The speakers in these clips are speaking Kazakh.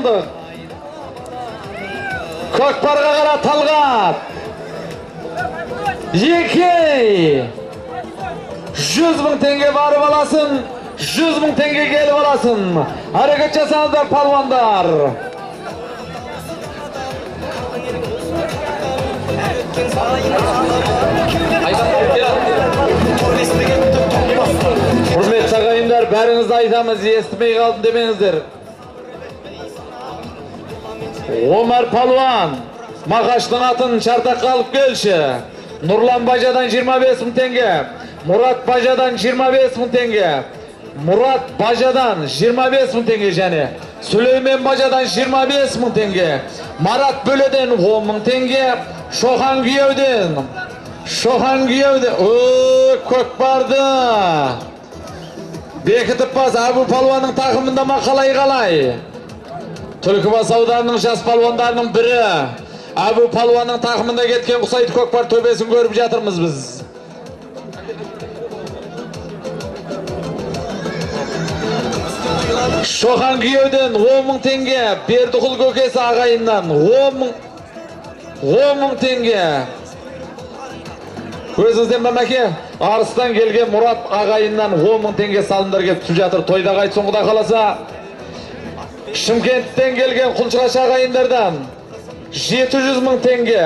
болдық. Көкпарға қара Талғат. 2. 100.000 теңге барып аласын. 100.000 теңге келіп аласын. Әрекет жасаңыздар палуандар. Құрметті ағайындар, бәріңізді айтамыз, естімей қалдым демеңіздер. Омар палуан Мақаштың атын шартаққа алып келші. Нұрлан Бажадан 25.000 теңге. Мұрат Бажадан 25.000 теңге. Мұрат Бажадан 25.000 теңге және Сүлеймен Бажадан 25.000 теңге. Марат Бөледен 10.000 теңге. Шохан Күйеуден көкпарды бекітіп бас. Абу палуанның тақымында мақалай қалай. Түлкібас ауданының жас палуандарының бірі Абу палуанның тақымында кеткен Құсайт көкпар төбесін көріп жатырмыз біз. Шохан Күйеуден 10.000 теңге. Бердіқұл көкесі ағайыннан 10.000 теңге. Өзіңізден мәмәке, Арыстан келген Мұрат ағайыннан 10.000 теңге салымдар келіп түсіп жатыр. Тойда қайтсын құда қаласа. Шымкенттен келген Құлшығаш ағайындардан 700.000 теңге.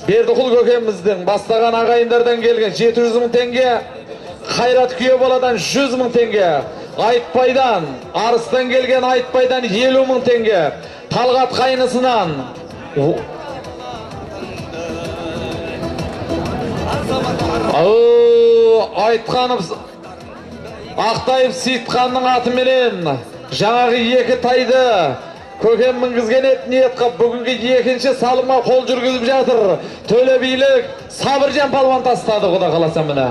Бердіқұл көкеміздің бастаған ағайындардан келген 700.000 теңге. Қайрат Күйебаладан 100.000 теңге. Айтбайдан, Арыстан келген Айтбайдан 50.000 теңге. Талғат қайнысынан Айтқанов Ақтайып Сейтқанның атыменен жаңағы 2 тайды көкем мінгізген ниет қып, бүгінгі 2-ші салыма қол жүргізіп жатыр. Төле билік Сабыржан палуан тастады, құда қаласа міне.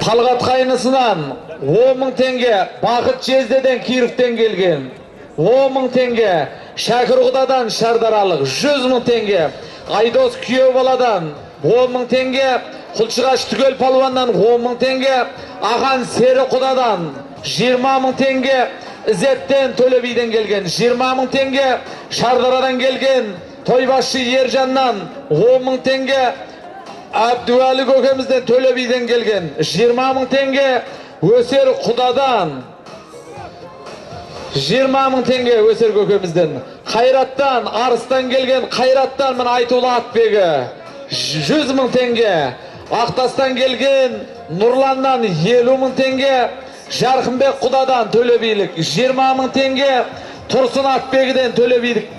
Талғат қайнысынан 10.000 теңге. Бақыт Жездеден Кировтен келген 10.000 теңге. Шәкір Құдадан Шардаралық 100.000 теңге. Айдос Күйеубаладан 10.000 теңге. Құлшығаш Түгел палуаннан 10.000 теңге. Ахан Сері Құдадан 20.000 теңге. Ізеттен Төлебейден келген 20.000 теңге. Шардарадан келген Тойбасшы Ержаннан 10.000 теңге. Әбдуәлі көкемізден Төлебейден келген 20.000 теңге. Өсер Құдадан 20.000 теңге. Өсер көкемізден. Қайраттан, Арыстан келген Қайраттан мына Айтулы Атбегі 100.000 теңге. Ақтастан келген Нұрланнан 50.000 теңге. Жарқынбек Құдадан Төлебейлік 20.000 теңге. Тұрсын Атбегіден Төлебейлік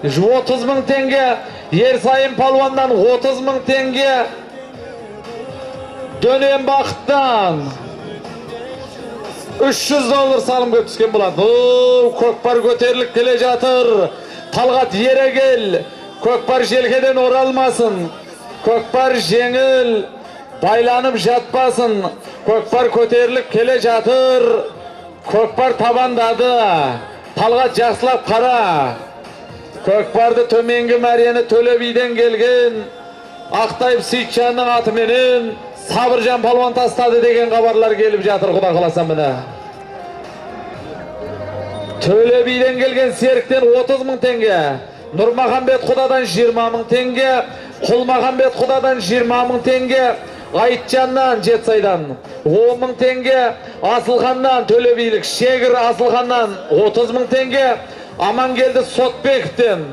30.000 теңге. Ерсайын палуандан 30.000 теңге. Дөнен Бақыттан $300 салым көп түскен болады. Көкпар көтеріліп келе жатыр. Талғат Ерегел көкпар желкеден оралмасын. Көкпар жеңіл байланып жатпасын. Көкпар көтеріліп келе жатыр. Көкпар табандады. Талғат жақсылап қара. Көкпарды төменгі мәрені Төлебейден келген Ақтайып Сейтжанның атыменен Сабыржан палуан тастады деген хабарлар келіп жатыр, құда қаласа міне. Төлебейден келген Серіктен 30.000 теңге. Нұрмағамбет Құдадан 20.000 теңге. Құлмағамбет Құдадан 20.000 теңге. Айтжаннан Жетсайдан 10.000 теңге. Асылханнан Төлебейлік Шегір Асылханнан 30.000 теңге. Амангелді Сотбековтен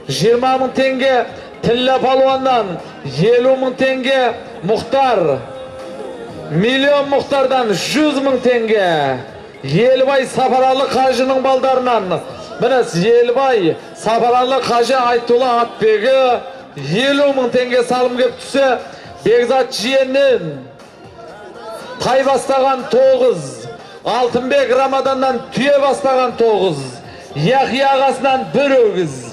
20.000 теңге. Тіллә палуаннан 50.000 теңге. Мұхтар Миллион Мұхтардан 100.000 теңге. Елбай Сапаралы Қажының балдарынан мініз Елбай Сапаралы Қажы Айтулы Атбегі 50.000 теңге салым кеп түсі. Бекзат жиеннен тай бастаған 9. Алтынбек Рамаданнан түйе бастаған 9. Яхи ағасынан 1 өгіз.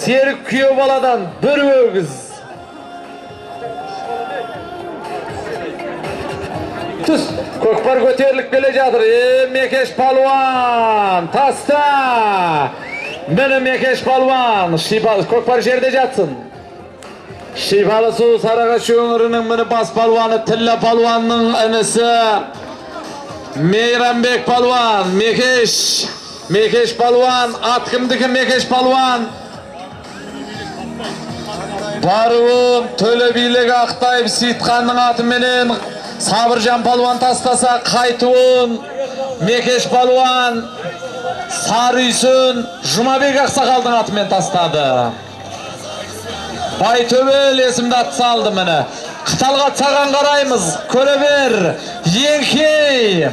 Серік Күйеубаладан 1 өгіз. Түс, көкпар көтеріліп келе жатыр. Мекеш палуан таста. Мені Мекеш палуан көкпар жерде жатсын. Шипалы Су Сарыағаш өңірінің мені бас палуаны Тіллә палуанның інісі Meyranbek palvan, Mekeş palvan, at kimdiki Mekeş palvan. Barıvın Tölebiylek Aqtayып Seyitkanның atı menen Sabırcan palvan tastasa qaytıvın Mekeş palvan Sarıysun Jumabek Aqsaqalдың atымен tastadı. Baytöbel esimde at saldı mene. Qıtalga çağan qarayımız. Köle bir. Yenkey.